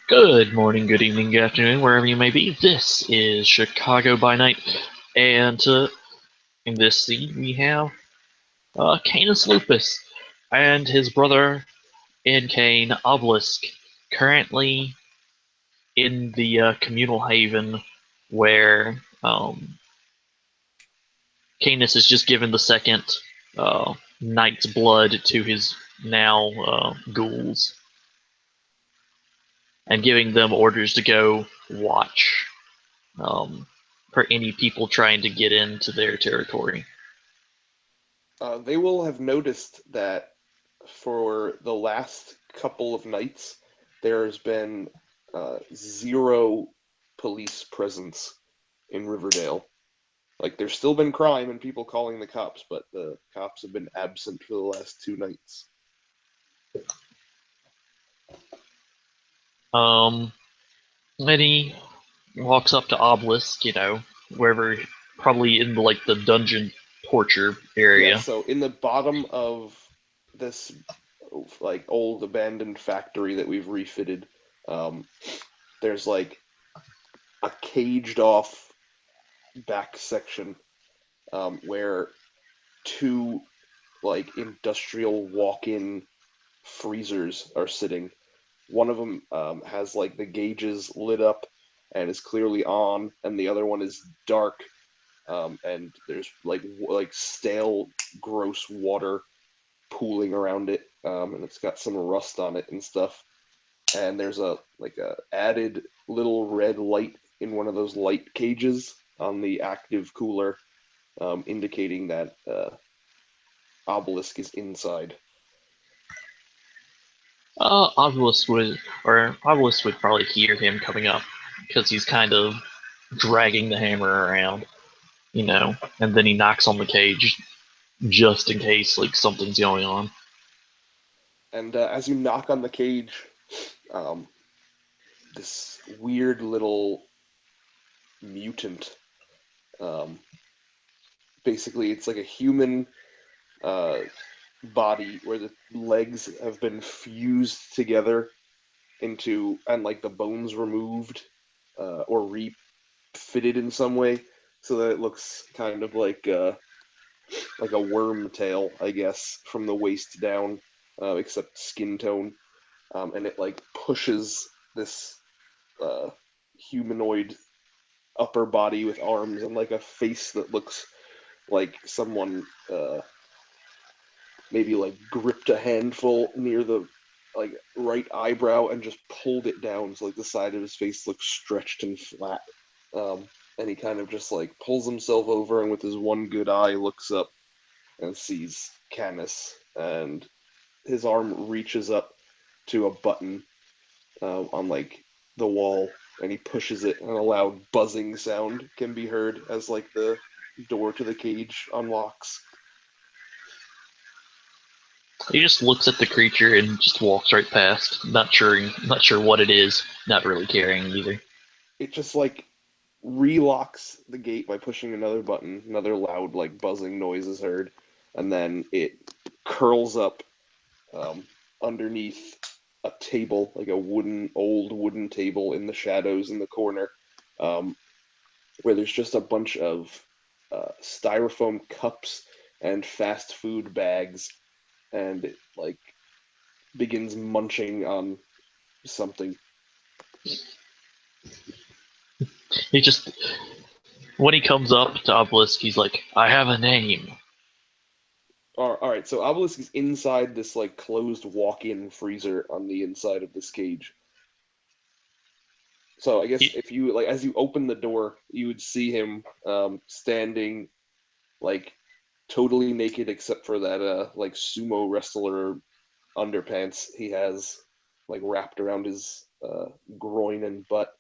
Good morning, good evening, good afternoon, wherever you may be. This is Chicago by Night, and in this scene we have Canis Lupus and his brother Incane Obelisk, currently in the communal haven where Canis has just given the second knight's blood to his now ghouls, and giving them orders to go watch um, for any people trying to get into their territory. They will have noticed that for the last couple of nights, there's been zero police presence in Riverdale. Like, there's still been crime and people calling the cops, but the cops have been absent for the last two nights. Um, and he walks up to Obelisk, wherever, probably in like the dungeon torture Yeah, area. so in the bottom of this like old abandoned factory that we've refitted, um, there's like a caged off back section where two like industrial walk-in freezers are sitting. One of them has like the gauges lit up and is clearly on, and the other one is dark, and there's like stale, gross water pooling around it, and it's got some rust on it and stuff. And there's a added little red light in one of those light cages on the active cooler, indicating that Obelisk is inside. Obelisk would probably hear him coming up because he's kind of dragging the hammer around, and then he knocks on the cage just in case like something's going on. And as you knock on the cage, um, this weird little mutant, um, basically, it's like a human uh, body where the legs have been fused together into, and like the bones removed or refitted in some way, so that it looks kind of like a worm tail, I guess, from the waist down, except skin tone, and it like pushes this uh, humanoid upper body with arms and like a face that looks like someone maybe like gripped a handful near the like right eyebrow and just pulled it down, so like the side of his face looks stretched and flat. And he kind of just like pulls himself over and with his one good eye looks up and sees Canis, and his arm reaches up to a button on like the wall, and he pushes it, and a loud buzzing sound can be heard as like the door to the cage unlocks. He just looks at the creature and just walks right past, not sure what it is, not really caring either. It just like relocks the gate by pushing another button. Another loud like buzzing noise is heard, and then it curls up um, underneath a table, like a old wooden table in the shadows in the corner, um, where there's just a bunch of styrofoam cups and fast food bags, and it like begins munching on something. He just when he comes up to Obelisk, he's like, "I have a name." All right, so Obelisk is inside this like closed walk-in freezer on the inside of this cage. So I guess He, if you like, as you open the door, you would see him standing like totally naked except for that like sumo wrestler underpants he has like wrapped around his groin and butt.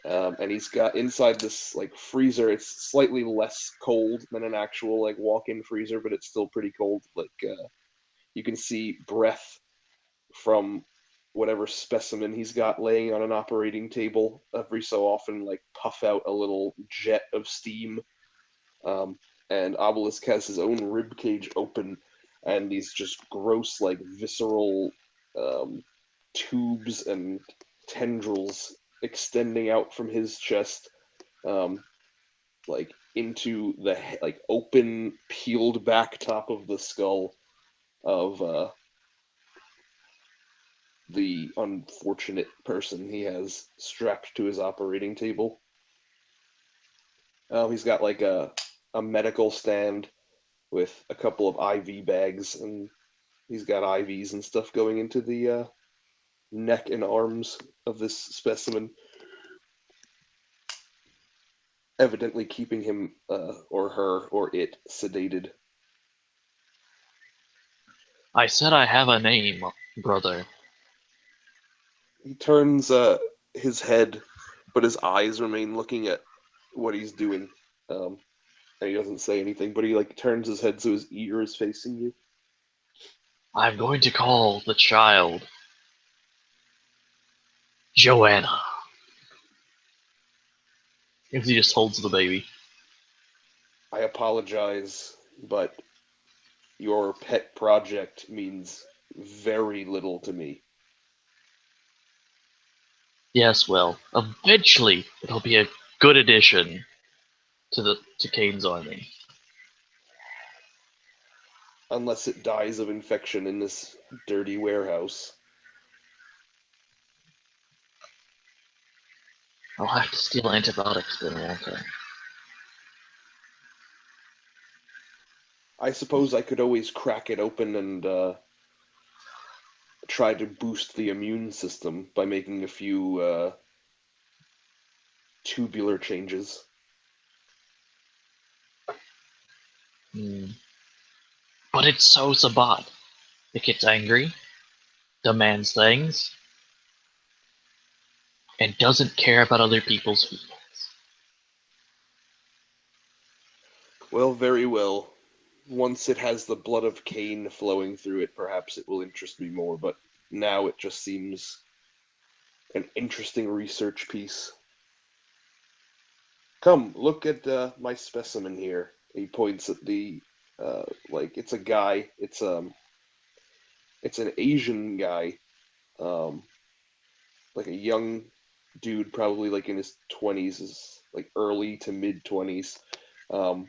And he's got inside this like freezer. It's slightly less cold than an actual like walk-in freezer, but it's still pretty cold. Like you can see breath from whatever specimen he's got laying on an operating table every so often, like puff out a little jet of steam. Um, and Obelisk has his own rib cage open, and these just gross, like visceral um, tubes and tendrils extending out from his chest, um, like into the like open, peeled back top of the skull of the unfortunate person he has strapped to his operating table. He's got like a medical stand with a couple of IV bags, and he's got IVs and stuff going into the neck and arms of this specimen, evidently keeping him or her or it sedated. I said I have a name, brother. He turns his head, but his eyes remain looking at what he's doing. And he doesn't say anything, but he like turns his head so his ear is facing you. I'm going to call the child Joanna. As he just holds the baby. I apologize, but your pet project means very little to me. Yes, well, eventually it'll be a good addition to Kane's army. Unless it dies of infection in this dirty warehouse. I'll have to steal antibiotics then, won't I? I suppose I could always crack it open and try to boost the immune system by making a few tubular changes. Hmm. But it's so Sabat. It gets angry, demands things, and doesn't care about other people's feelings. Well, very well. Once it has the blood of Cain flowing through it, perhaps it will interest me more, but now it just seems an interesting research piece. Come, look at my specimen here. He points at the like it's a guy. It's an Asian guy, um, like a young dude, probably like in his 20s, is like early to mid 20s. Um,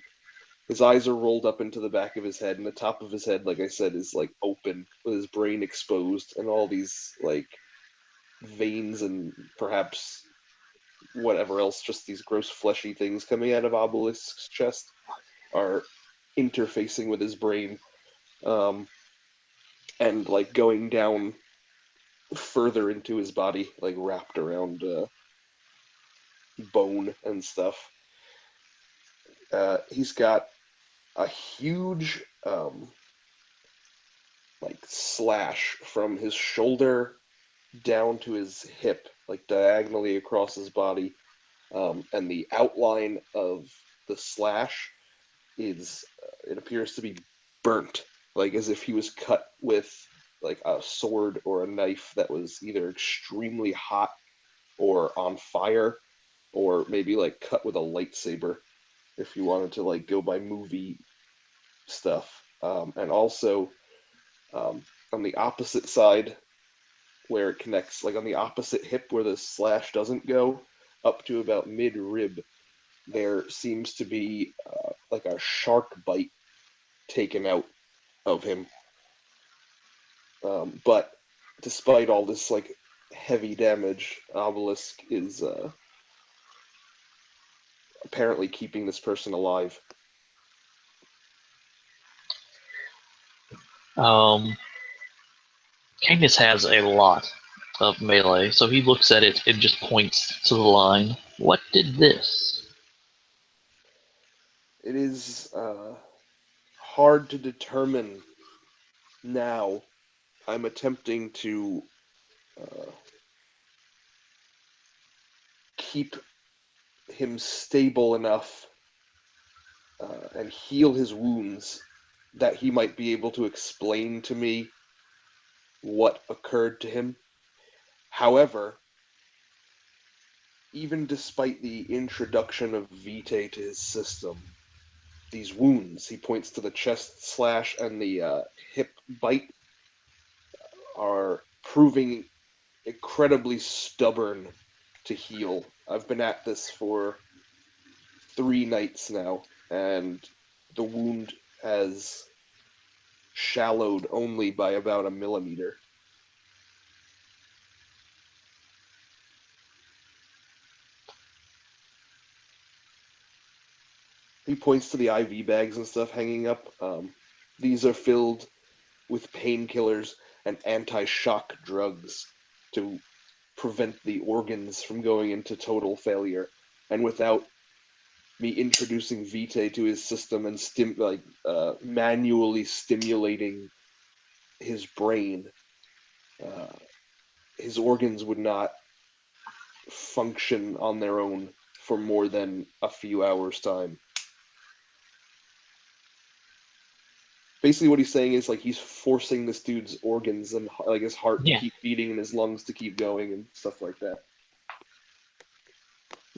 his eyes are rolled up into the back of his head, and the top of his head, like I said, is like open with his brain exposed, and all these like veins and perhaps whatever else, just these gross fleshy things coming out of Obelisk's chest are interfacing with his brain, um, and like going down further into his body, like wrapped around bone and stuff. He's got a huge like slash from his shoulder down to his hip, like diagonally across his body, and the outline of the slash is it appears to be burnt, like as if he was cut with like a sword or a knife that was either extremely hot or on fire, or maybe like cut with a lightsaber if you wanted to like go by movie stuff. And also um, on the opposite side where it connects, like on the opposite hip where the slash doesn't go, up to about mid rib, there seems to be like a shark bite taken out of him. But despite all this like heavy damage, Obelisk is apparently keeping this person alive. Um, Candace has a lot of melee, so he looks at it and just points to the line. What did this? It is hard to determine now. I'm attempting to uh, keep him stable enough and heal his wounds that he might be able to explain to me what occurred to him. However, even despite the introduction of Vitae to his system, these wounds, he points to the chest slash and the hip bite, are proving incredibly stubborn to heal. I've been at this for 3 nights now, and the wound has shallowed only by about a millimeter. He points to the IV bags and stuff hanging up. These are filled with painkillers and anti-shock drugs to prevent the organs from going into total failure. And without me introducing Vitae to his system and manually stimulating his brain, uh, his organs would not function on their own for more than a few hours' time. Basically, what he's saying is like he's forcing this dude's organs and like his heart to Yeah. keep beating and his lungs to keep going and stuff like that.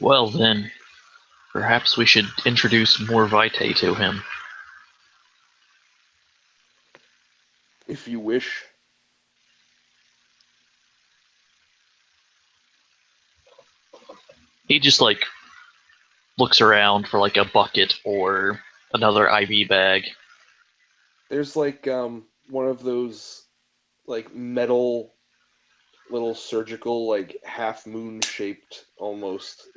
Well then, perhaps we should introduce more vitae to him. If you wish. He just like looks around for like a bucket or another IV bag. There's like one of those like metal little surgical like half moon shaped almost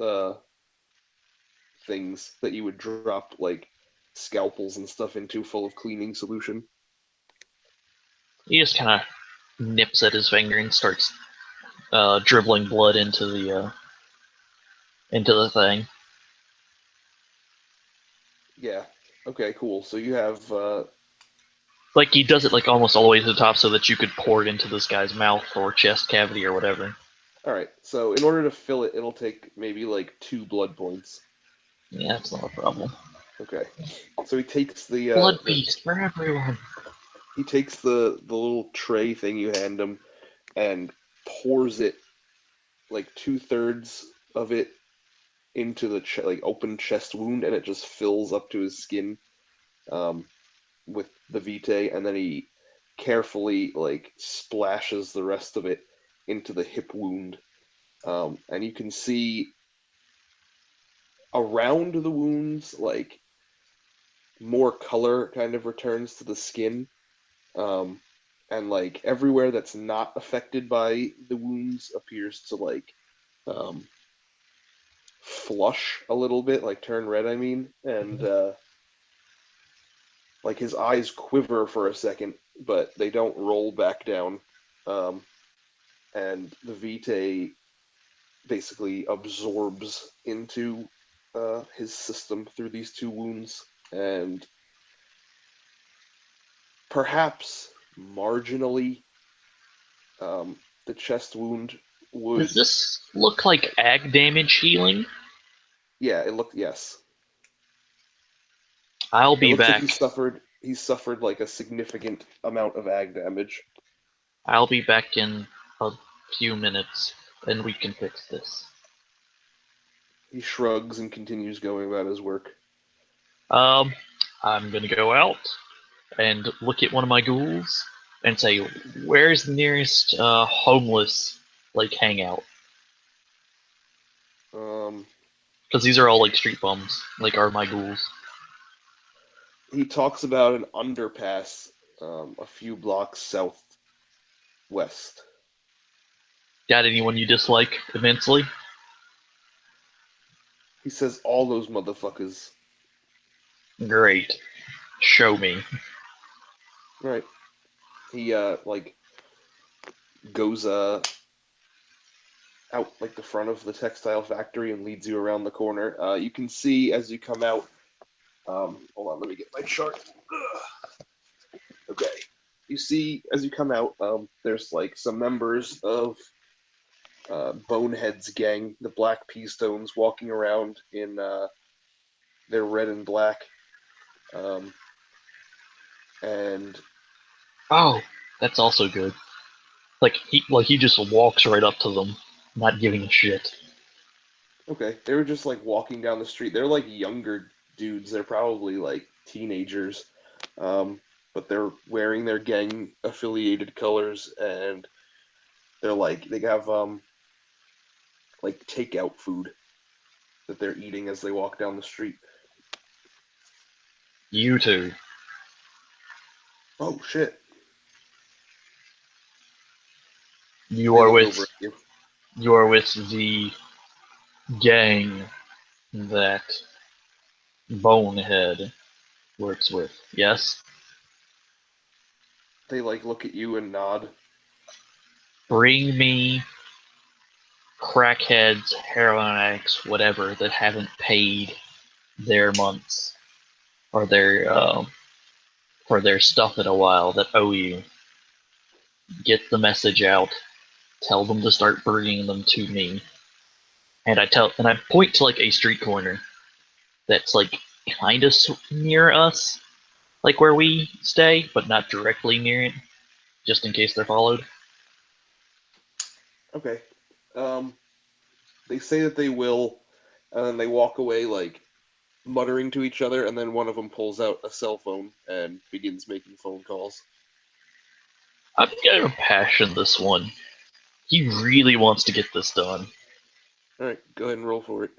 things that you would drop like scalpels and stuff into full of cleaning solution. He just kind of nips at his finger and starts dribbling blood into the thing. Yeah. Okay, cool. So you have Like he does it like almost all the way to the top so that you could pour it into this guy's mouth or chest cavity or whatever. all right. So in order to fill it, it'll take maybe like 2 blood points. Yeah, that's not a problem. Okay. So he takes Blood beast for everyone. he takes the little tray thing you hand him and pours it like 2/3 of it into the like open chest wound, and it just fills up to his skin um, with the vitae, and then he carefully like splashes the rest of it into the hip wound, and you can see around the wounds like more color kind of returns to the skin, um, and like everywhere that's not affected by the wounds appears to like um, flush a little bit, like turn red. I mean, and like his eyes quiver for a second, but they don't roll back down. Um, and the Vitae basically absorbs into his system through these 2 wounds, and perhaps marginally, the chest wound Does would. this look like ag damage healing? Yeah, it looked. Yes, I'll it be looks like back. He suffered like a significant amount of ag damage. I'll be back in a few minutes, and we can fix this. He shrugs and continues going about his work. Um, I'm gonna go out and look at one of my ghouls and say, "Where's the nearest homeless like hangout?" Um, Because these are all like street bums, like are my ghouls. he talks about an underpass a few blocks southwest. Got anyone you dislike immensely? He says all those motherfuckers. Great. Show me. Right. He like goes out like the front of the textile factory and leads you around the corner. You can see as you come out. Hold on, let me get my chart. Okay. You see as you come out, there's like some members of Bonehead's gang, the Black Pea Stones, walking around in their red and black. Um, and Oh, that's also good. Like he just walks right up to them, not giving a shit. okay, they were just like walking down the street. They're like younger dudes. They're probably like teenagers, but they're wearing their gang affiliated colors, and They're like they have like takeout food that they're eating as they walk down the street. You two, Oh shit! you They are look with over at you. you are with the gang that Bonehead works with. Yes, They like look at you and nod. bring me crackheads, heroin addicts, whatever that haven't paid their months or their stuff in a while that owe you. Get the message out. Tell them to start bringing them to me. And I point to like a street corner that's like kind of near us, like where we stay, but not directly near it, just in case they're followed. Okay. Um, they say that they will, and then they walk away like muttering to each other, and then one of them pulls out a cell phone and begins making phone calls. I'm gonna passion this one. He really wants to get this done. All right, go ahead and roll for it.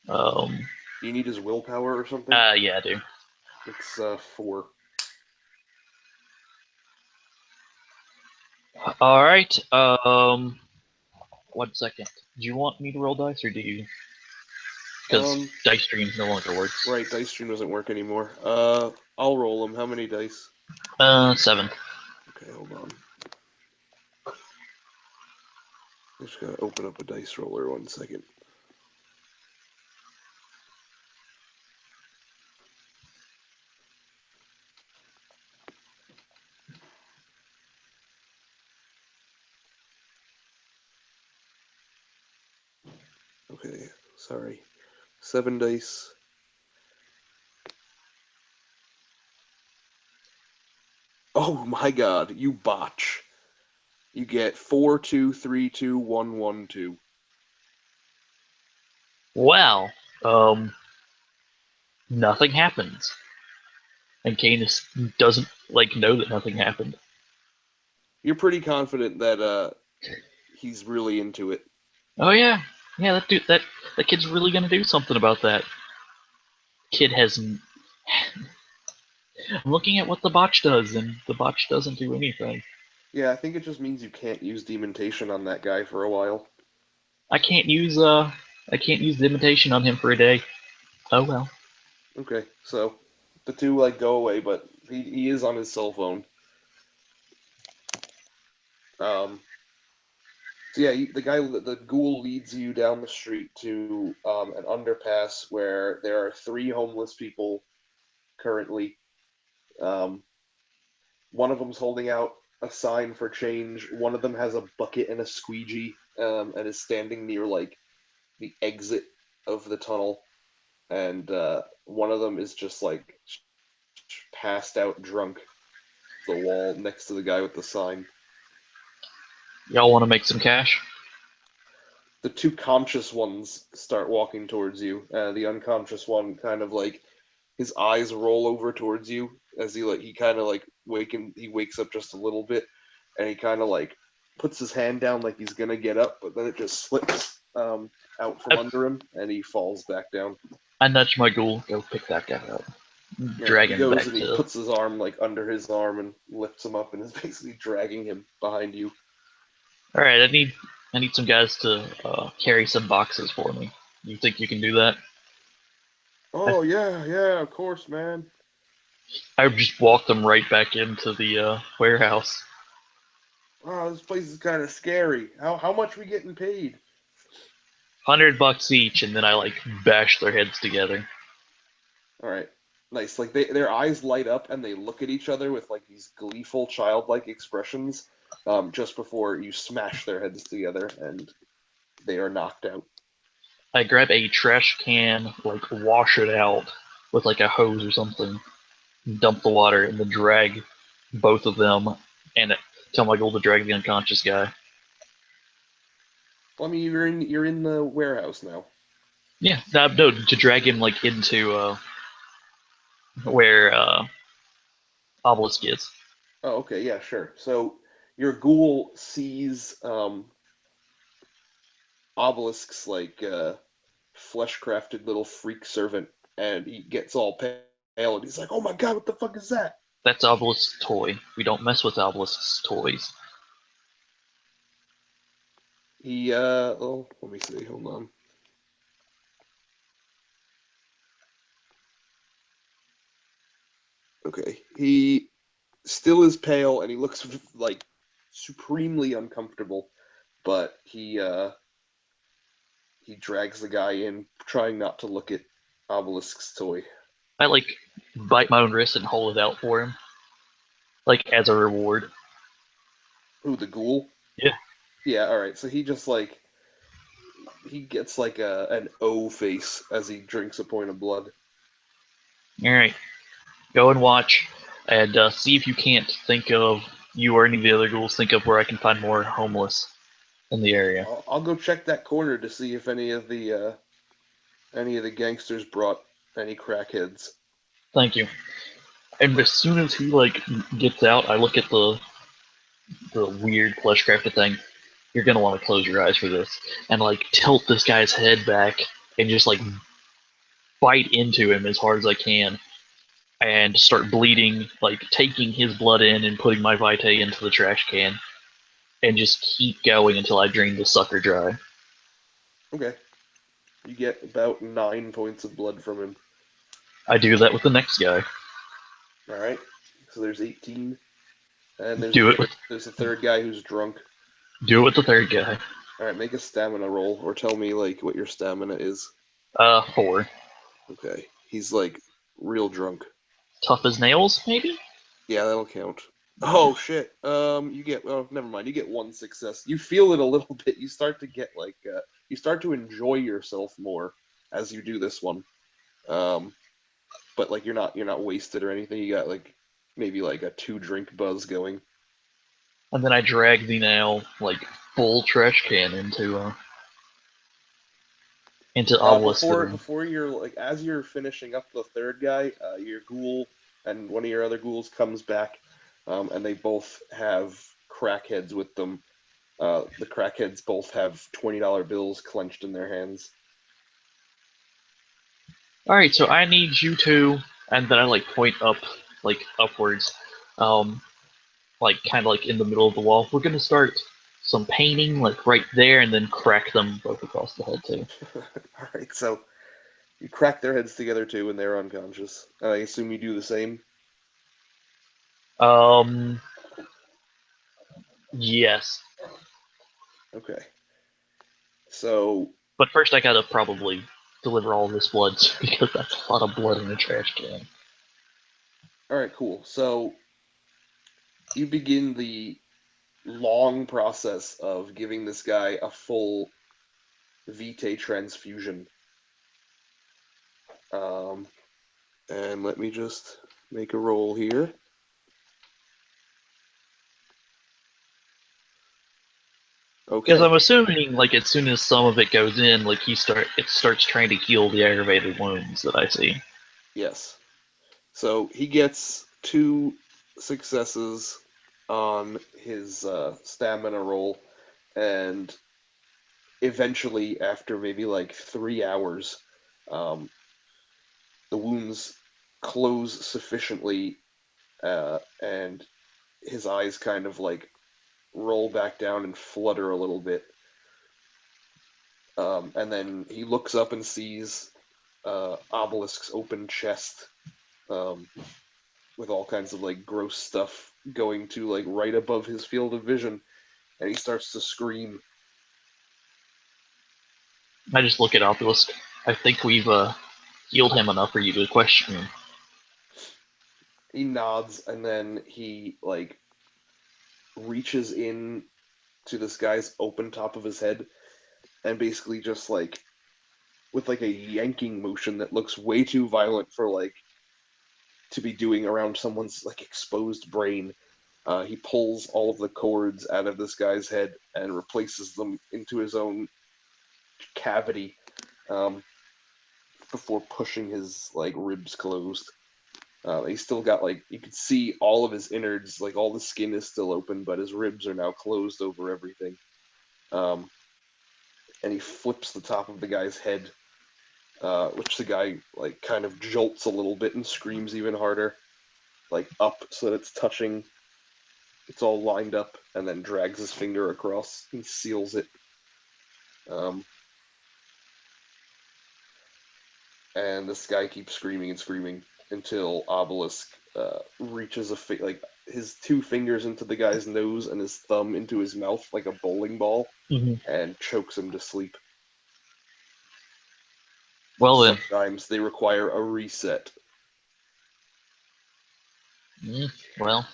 Um, Do you need his willpower or something? yeah, I do. It's 4. All right. 1 second. Do you want me to roll dice, or do you? Because Um, dice stream no longer works. right, dice stream doesn't work anymore. I'll roll them. How many dice? 7. Okay, hold on. I just gotta open up a dice roller 1 second. Okay, sorry. 7 dice. Oh my god, you botch. You get 4, 2, 3, 2, 1, 1, 2. Wow. Nothing happens, and Canis doesn't like know that nothing happened. You're pretty confident that he's really into it. Oh yeah, yeah. That kid's really gonna do something about that. Kid has. I'm looking at what the botch does, and the botch doesn't do anything. Yeah, I think it just means you can't use demontation on that guy for a while. I can't use the imitation on him for a day. Oh well. Okay, so the two like go away, but he is on his cell phone. Um, so yeah, the guy, the ghoul leads you down the street to an underpass where there are 3 homeless people currently. Um, one of them's holding out a sign for change. One of them has a bucket and a squeegee, and is standing near like the exit of the tunnel. And one of them is just like passed out drunk the wall next to the guy with the sign. Y'all want to make some cash? The 2 conscious ones start walking towards you. The unconscious one kind of like his eyes roll over towards you as he kind of like he wakes up just a little bit, and he kind of like puts his hand down like he's gonna get up, but then it just slips out from I, under him and he falls back down. I nudge my ghoul. Go pick that guy up. Yeah, Drag he him goes back and he to. puts his arm like under his arm and lifts him up and is basically dragging him behind you. All right. I need some guys to carry some boxes for me. You think you can do that? I Oh yeah, yeah, of course, man. I just walk them right back into the warehouse. Oh, this place is kind of scary. How much we getting paid? $100 each, and then I like bash their heads together. All right, nice. Like their eyes light up and they look at each other with like these gleeful, childlike expressions. Just before you smash their heads together and they are knocked out. I grab a trash can, like wash it out with like a hose or something, dump the water, and then drag both of them, and tell my goal to drag the unconscious guy. Well, I mean, you're in the warehouse now. Yeah, no, to drag him like into where Obelisk is. Oh, okay, yeah, sure. So your ghoul sees Obelisk's like flesh-crafted little freak servant, and he gets all pale, and he's like, "Oh my god, what the fuck is that?" That's Obelisk's toy. We don't mess with Obelisk's toys. He oh, let me see. Hold on. Okay, he still is pale, and he looks like supremely uncomfortable, but he drags the guy in, trying not to look at Obelisk's toy. I like bite my own wrist and hold it out for him, like as a reward. Who, the ghoul? Yeah. Yeah, all right. So he just like he gets like an O face as he drinks a point of blood. All right. Go and watch, and see if you can't think of you or any of the other ghouls. Think of where I can find more homeless in the area. I'll go check that corner to see if any of the gangsters brought any crackheads. Thank you. And as soon as he like gets out, I look at the weird flesh crafted thing. You're gonna want to close your eyes for this, and like tilt this guy's head back and just like bite into him as hard as I can, and start bleeding, like taking his blood in and putting my vitae into the trash can, and just keep going until I drain the sucker dry. Okay, you get about 9 points of blood from him. I do that with the next guy. All right, so there's 18, and there's Do it with a third guy who's drunk. do it with the third guy. All right, make a stamina roll, or tell me like what your stamina is. 4. Okay, he's like real drunk. Tough as nails, maybe? Yeah, that'll count. Oh shit. You get. Oh, never mind. You get one success. You feel it a little bit. You start to get like. You start to enjoy yourself more as you do this one. Um, but like you're not wasted or anything. You got like maybe like a 2 drink buzz going. And then I drag the now like full trash can into Obelisk's room. Before you're like as you're finishing up the third guy, your ghoul and one of your other ghouls comes back, and they both have crackheads with them. The crackheads both have $20 bills clenched in their hands. All right, so I need you to, and then I like point up, like upwards, um, like kind of like in the middle of the wall. We're gonna start some painting, like right there, and then crack them both across the head too. All right, so you crack their heads together too, and they're unconscious. I assume you do the same. Um, yes, Okay. So, but first I gotta probably deliver all this blood because that's a lot of blood in a trash can. all right, cool. So you begin the long process of giving this guy a full vitae transfusion. Um, and let me just make a roll here. Because Okay. I'm assuming, like, as soon as some of it goes in, like, it starts trying to heal the aggravated wounds that I see. Yes. So he gets 2 successes on his stamina roll, and eventually, after maybe like 3 hours, um, the wounds close sufficiently, and his eyes kind of like roll back down and flutter a little bit. And then he looks up and sees Obelisk's open chest, um, with all kinds of like gross stuff going to like right above his field of vision, and he starts to scream. I just look at Obelisk. I think we've healed him enough for you to question him. He nods, and then he like reaches in to this guy's open top of his head, and basically just like with like a yanking motion that looks way too violent for like to be doing around someone's like exposed brain. He pulls all of the cords out of this guy's head and replaces them into his own cavity, um, before pushing his like ribs closed. He's still got like you could see all of his innards, like all the skin is still open, but his ribs are now closed over everything. Um, and he flips the top of the guy's head, which the guy like kind of jolts a little bit and screams even harder, like up so that it's touching. It's all lined up, and then drags his finger across and seals it. Um, and this guy keeps screaming and screaming until Obelisk reaches like his two fingers into the guy's nose and his thumb into his mouth like a bowling ball, Mm-hmm. and chokes him to sleep. Well then. Sometimes they require a reset. Well,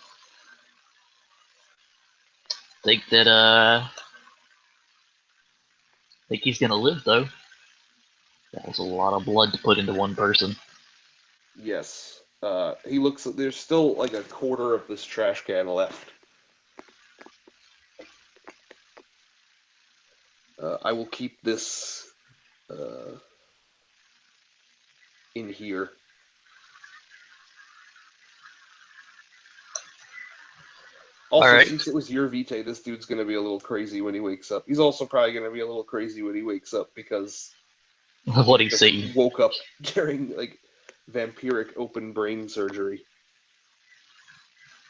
think that think he's gonna live though. That was a lot of blood to put into one person. Yes. He looks. There's still like a quarter of this trash can left. I will keep this in here. All Also, right. since it was your Vitae, this dude's gonna be a little crazy when he wakes up. He's also probably gonna be a little crazy when he wakes up because What he he's just seen. woke up during like vampiric open brain surgery.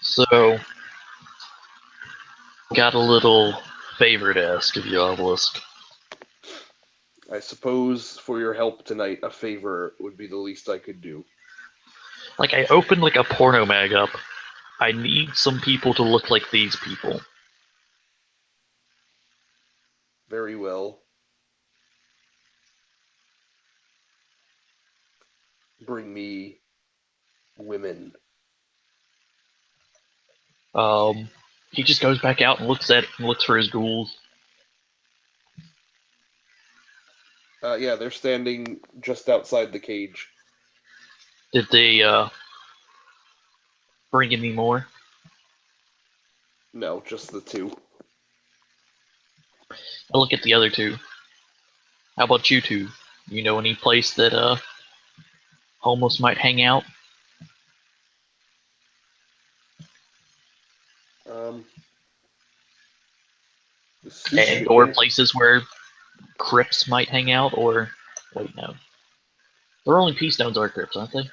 So, got a little favor to ask of you, Obelisk. I suppose for your help tonight, a favor would be the least I could do. Like, I opened like a porno mag up. I need some people to look like these people. Very well. Bring me women. He just goes back out and looks for his ghouls. Yeah, they're standing just outside the cage. Did they bring any more? No, just the two. I look at the other two. How about you two? You know any place that homeless might hang out? Um, the And or suitcase. places where crypts might hang out? Or wait, no. The Rolling Pea Stones are crypts, aren't they?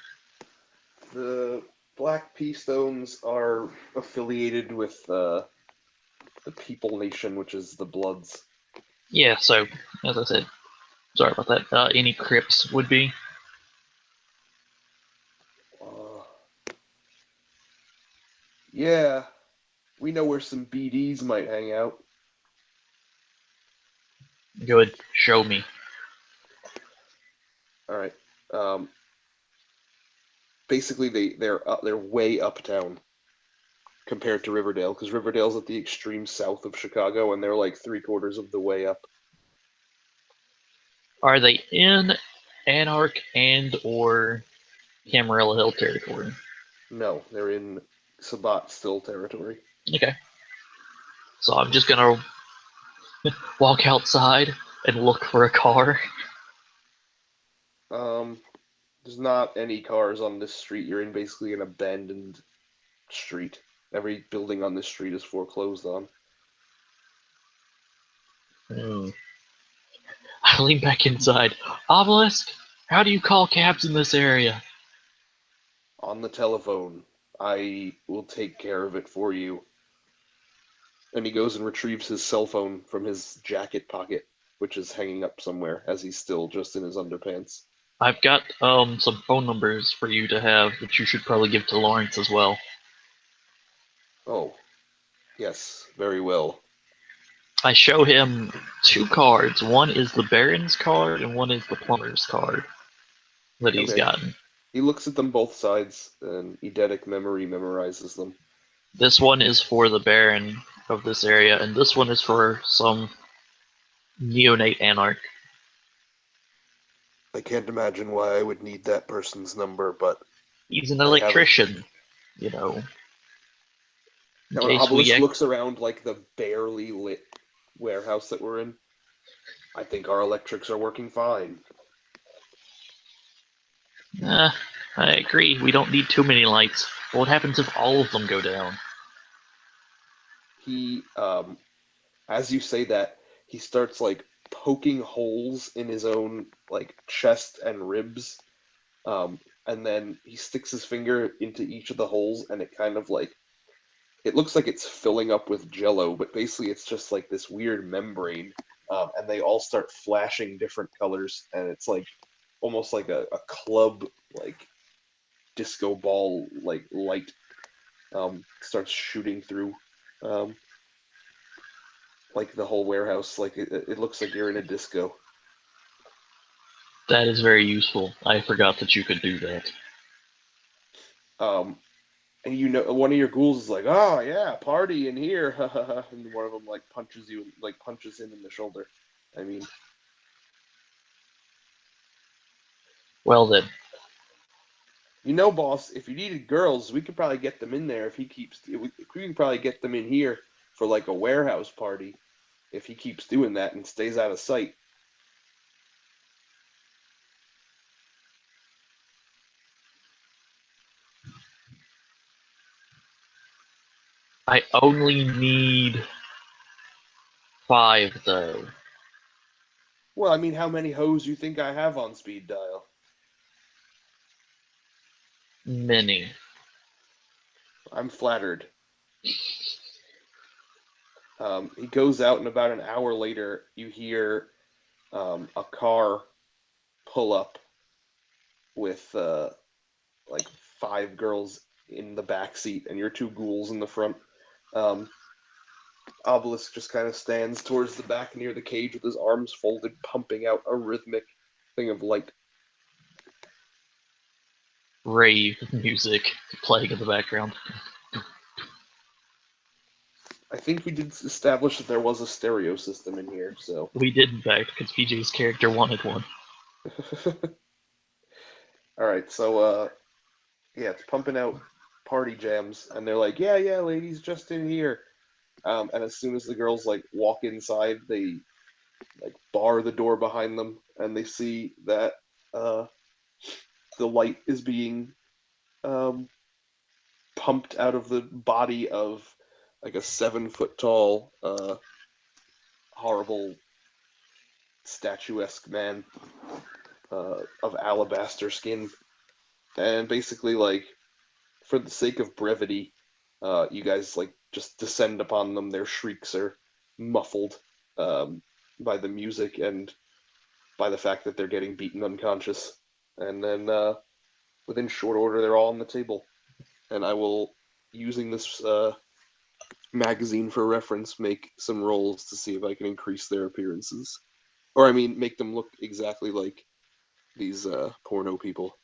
The Black Pea Stones are affiliated with the People Nation, which is the Bloods. Yeah. So as I said, sorry about that. Any crypts would be. Uh, yeah, we know where some BDs might hang out. Good. Show me. All right. Um, basically, they're way uptown compared to Riverdale, because Riverdale's at the extreme south of Chicago, and they're like three-quarters of the way up. Are they in Anarch and or Camarilla Hill territory? No, they're in Sabat still territory. Okay. So I'm just gonna walk outside and look for a car. Um, there's not any cars on this street. You're in basically an abandoned street. Every building on this street is foreclosed on. Hmm. I lean back inside. Obelisk, how do you call cabs in this area? On the telephone, I will take care of it for you. And he goes and retrieves his cell phone from his jacket pocket, which is hanging up somewhere as he's still just in his underpants. I've got some phone numbers for you to have that you should probably give to Lawrence as well. Oh, yes, very well. I show him two cards. One is the Baron's card and one is the Plumber's card that he's Okay. gotten. He looks at them both sides, and eidetic memory memorizes them. This one is for the Baron of this area, and this one is for some neonate anarch. I can't imagine why I would need that person's number, but He's an I have it. electrician, you know. In Now, when case we Obelisk looks around like the barely lit warehouse that we're in, I think our electrics are working fine. Eh, I agree. We don't need too many lights. What happens if all of them go down? He, as you say that, he starts like poking holes in his own like chest and ribs, and then he sticks his finger into each of the holes, and it kind of like it looks like it's filling up with jello, but basically it's just like this weird membrane, and they all start flashing different colors, and it's like almost like a club like disco ball like light starts shooting through um, like the whole warehouse. Like it looks like you're in a disco. That is very useful. I forgot that you could do that. Um, and you know, one of your ghouls is like, "Oh yeah, party in here," and one of them like punches you, like punches him in the shoulder. I mean, Well then, you know, boss, if you needed girls, we could probably get them in there if he keeps. We could probably get them in here for like a warehouse party if he keeps doing that and stays out of sight. I only need 5 though. Well, I mean, how many hoes you think I have on speed dial? Many. I'm flattered. He goes out, and about an hour later, you hear a car pull up with like 5 girls in the back seat, and your 2 ghouls in the front. Um, Obelisk just kind of stands towards the back near the cage with his arms folded, pumping out a rhythmic thing of light. Rave music playing in the background. I think we did establish that there was a stereo system in here, so. We did, in fact, because PJ's character wanted one. All right, so yeah, it's pumping out party jams, and they're like, "Yeah, yeah, ladies, just in here." And as soon as the girls like walk inside, they like bar the door behind them, and they see that uh, the light is being um, pumped out of the body of like a 7 foot tall, horrible statuesque man of alabaster skin, and basically like for the sake of brevity, you guys like just descend upon them. Their shrieks are muffled um, by the music and by the fact that they're getting beaten unconscious. And then within short order, they're all on the table. And I will, using this magazine for reference, make some rolls to see if I can increase their appearances. Or, I mean, make them look exactly like these porno people.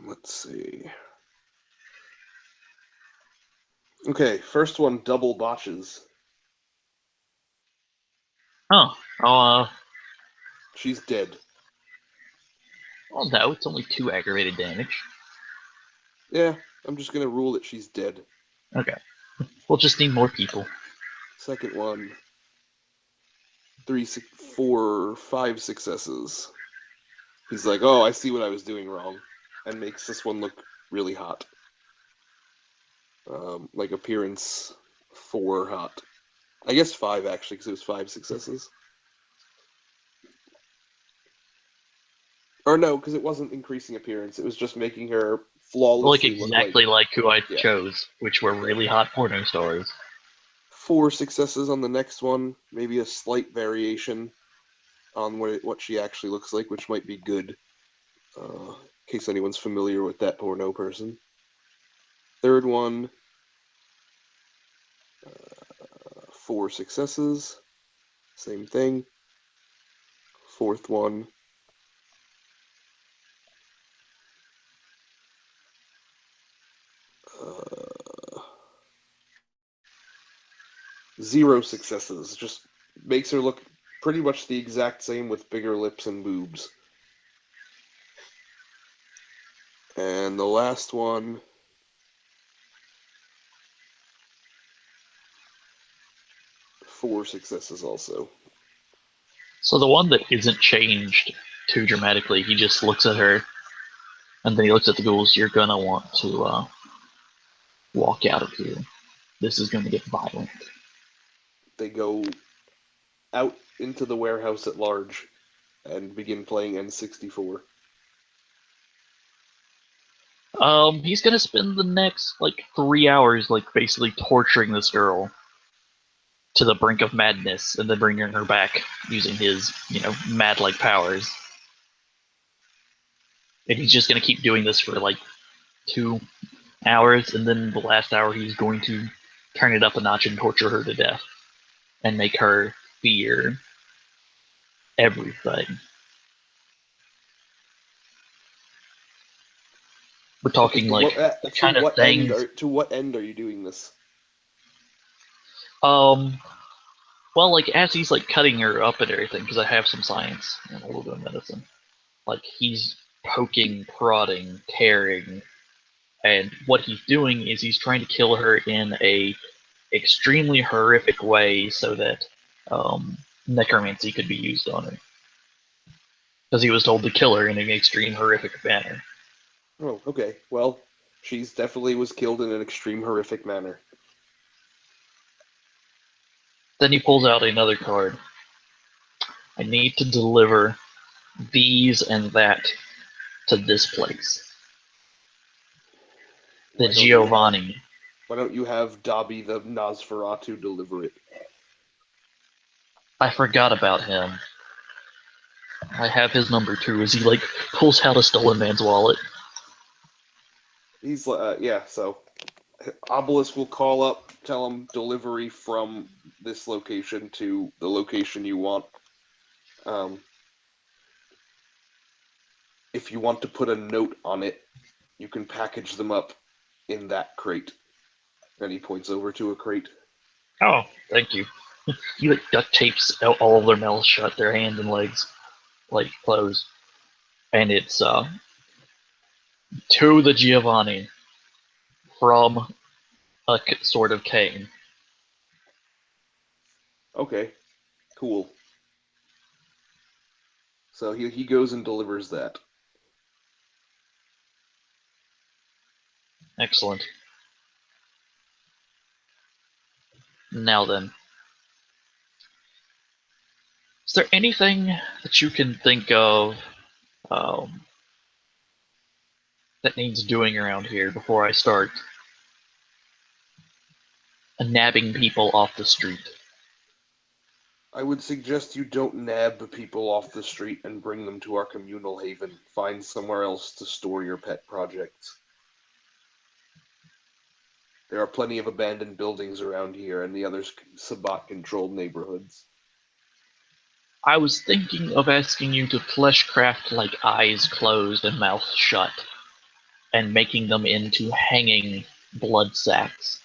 Let's see. Okay, first one, double botches. Oh, She's dead. well, no, it's only 2 aggravated damage. Yeah, I'm just gonna rule that she's dead. Okay. We'll just need more people. Second one, 3, 6, 4, 5 successes. He's like, "Oh, I see what I was doing wrong," and makes this one look really hot. Like appearance 4 hot. I guess 5 actually, because it was 5 successes. Or no, because it wasn't increasing appearance. It was just making her Like flawlessly look like, exactly like who I yeah, chose, which were yeah. really hot porno stars. 4 successes on the next one. Maybe a slight variation on what she actually looks like, which might be good. In case anyone's familiar with that porno person. Third one, 4 successes. Same thing. Fourth one, uh, 0 successes. Just makes her look pretty much the exact same with bigger lips and boobs. And the last one, 4 successes also. So the one that isn't changed too dramatically, he just looks at her, and then he looks at the ghouls. You're gonna want to walk out of here. This is gonna get violent. They go out into the warehouse at large and begin playing N64. He's gonna spend the next like 3 hours, like basically torturing this girl to the brink of madness, and then bringing her back using his, mad-like powers. And he's just gonna keep doing this for like 2 hours, and then the last hour he's going to turn it up a notch and torture her to death and make her fear everything. We're Okay, talking like the kind of things. to what end are you doing this? Um, well, like as he's like cutting her up and everything, because I have some science and a little bit of medicine. Like he's poking, prodding, tearing, and what he's doing is he's trying to kill her in a extremely horrific way, so that necromancy could be used on her. Because he was told to kill her in an extreme horrific manner. Oh, okay. Well, she's definitely was killed in an extreme horrific manner. Then he pulls out another card. I need to deliver these and that to this place. The Why don't you have Giovanni. why don't you have Dobby the Nosferatu deliver it? I forgot about him. I have his number too, as he like pulls out a stolen man's wallet. He's yeah, so Obelisk will call up, tell him delivery from this location to the location you want. Um, if you want to put a note on it, you can package them up in that crate. And he points over to a crate. Oh, thank you. He like duct tapes all of their mouths shut, their hands and legs like closed, and it's to the Giovanni from a sort of cane. Okay, cool. So he goes and delivers that. Excellent. Now then, is there anything that you can think of um, that needs doing around here before I start nabbing people off the street? I would suggest you don't nab people off the street and bring them to our communal haven. Find somewhere else to store your pet projects. There are plenty of abandoned buildings around here and the other Sabat-controlled neighborhoods. I was thinking of asking you to fleshcraft like eyes closed and mouth shut, and making them into hanging blood sacks.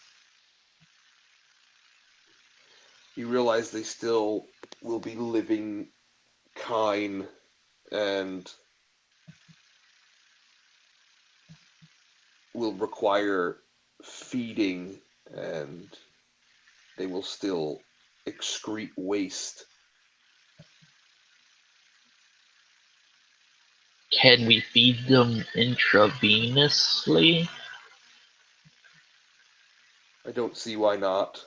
You realize they still will be living kine and will require feeding, and they will still excrete waste. Can we feed them intravenously? I don't see why not.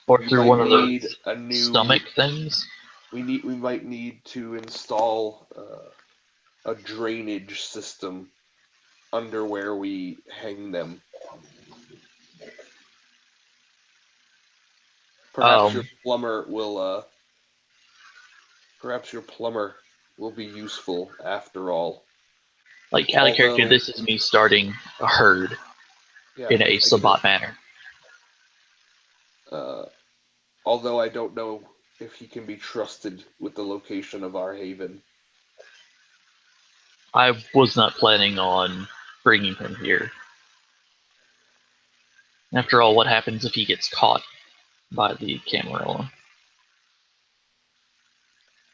Or You through might one of need those a new. stomach things? We might need to install a drainage system under where we hang them. Perhaps your Um, plumber will. Perhaps your plumber will be useful after all. like out of character, Although, this is me starting a herd yeah, in a I get it. Sabat manner. Uh, although I don't know if he can be trusted with the location of our haven. I was not planning on bringing him here. After all, what happens if he gets caught by the Camarilla?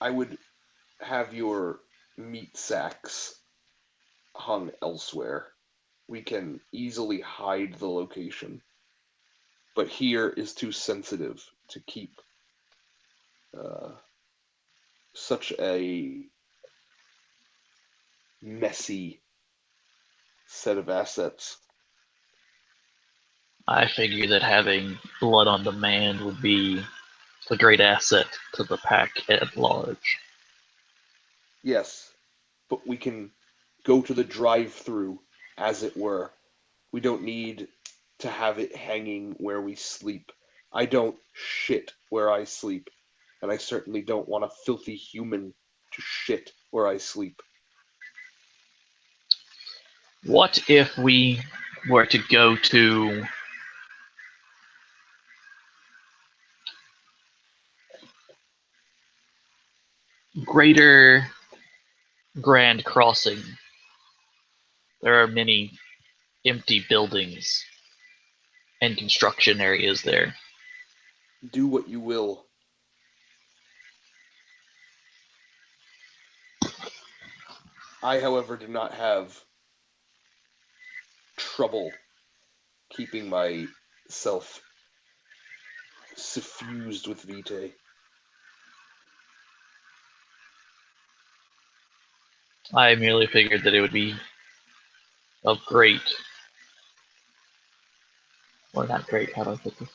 I would have your meat sacks hung elsewhere. We can easily hide the location. But here is too sensitive to keep such a messy set of assets. I figure that having blood on demand would be a great asset to the pack at large. Yes, but we can go to the drive-through, as it were. We don't need to have it hanging where we sleep. I don't shit where I sleep, and I certainly don't want a filthy human to shit where I sleep. What if we were to go to Greater Grand Crossing? There are many empty buildings and construction areas there. Do what you will. I, however, do not have trouble keeping myself suffused with vitae. I merely figured that it would be of great, or not great, how do I put this?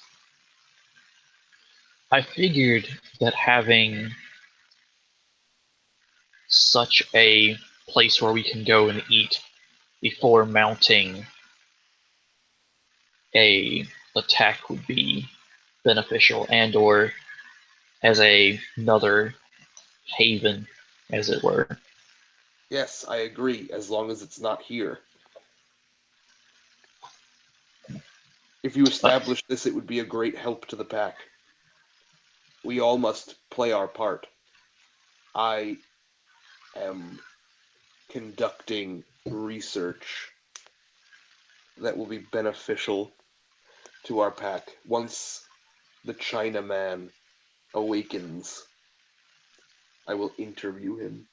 I figured that having such a place where we can go and eat before mounting a attack would be beneficial, and or as another haven, as it were. Yes, I agree, as long as it's not here. If you But establish this, it would be a great help to the pack. We all must play our part. I am conducting research that will be beneficial to our pack. Once the Chinaman awakens, I will interview him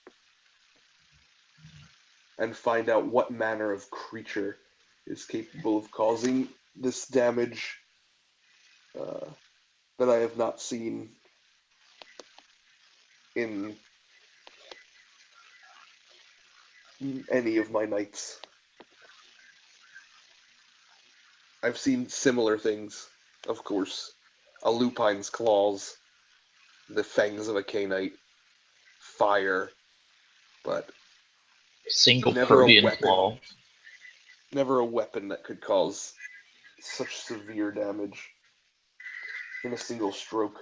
and find out what manner of creature is capable of causing this damage that I have not seen in any of my nights. I've seen similar things, of course. A lupine's claws, the fangs of a canite, fire, but single never a protean weapon. claw. Never a weapon that could cause such severe damage in a single stroke.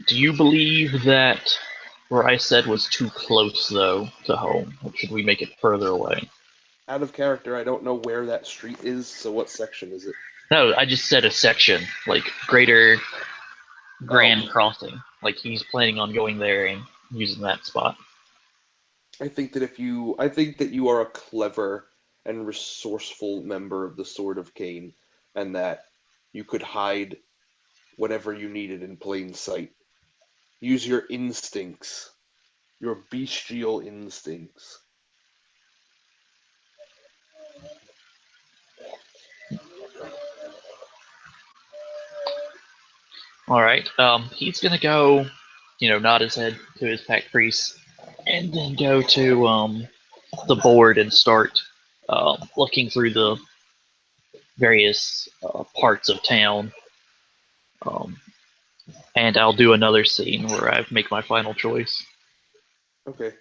Do you believe that where I said was too close, though, to home? Or should we make it further away? Out of character, I don't know where that street is, so what section is it? No, I just said a section, like Greater Oh, Grand Crossing. Like he's planning on going there and using that spot. I think that you are a clever and resourceful member of the Sword of Cain, and that you could hide whatever you needed in plain sight. Use your instincts, your bestial instincts. All right. He's gonna go, nod his head to his pack priest, and then go to the board and start looking through the various parts of town. Um, and I'll do another scene where I make my final choice. Okay.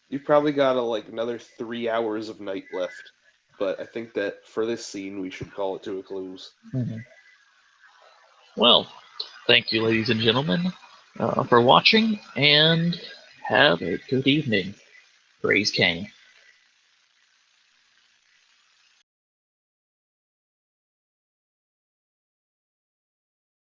You've probably got like another 3 hours of night left, but I think that for this scene we should call it to a close. Mm-hmm. Well, thank you, ladies and gentlemen, for watching, and have a good evening. Praise Cain.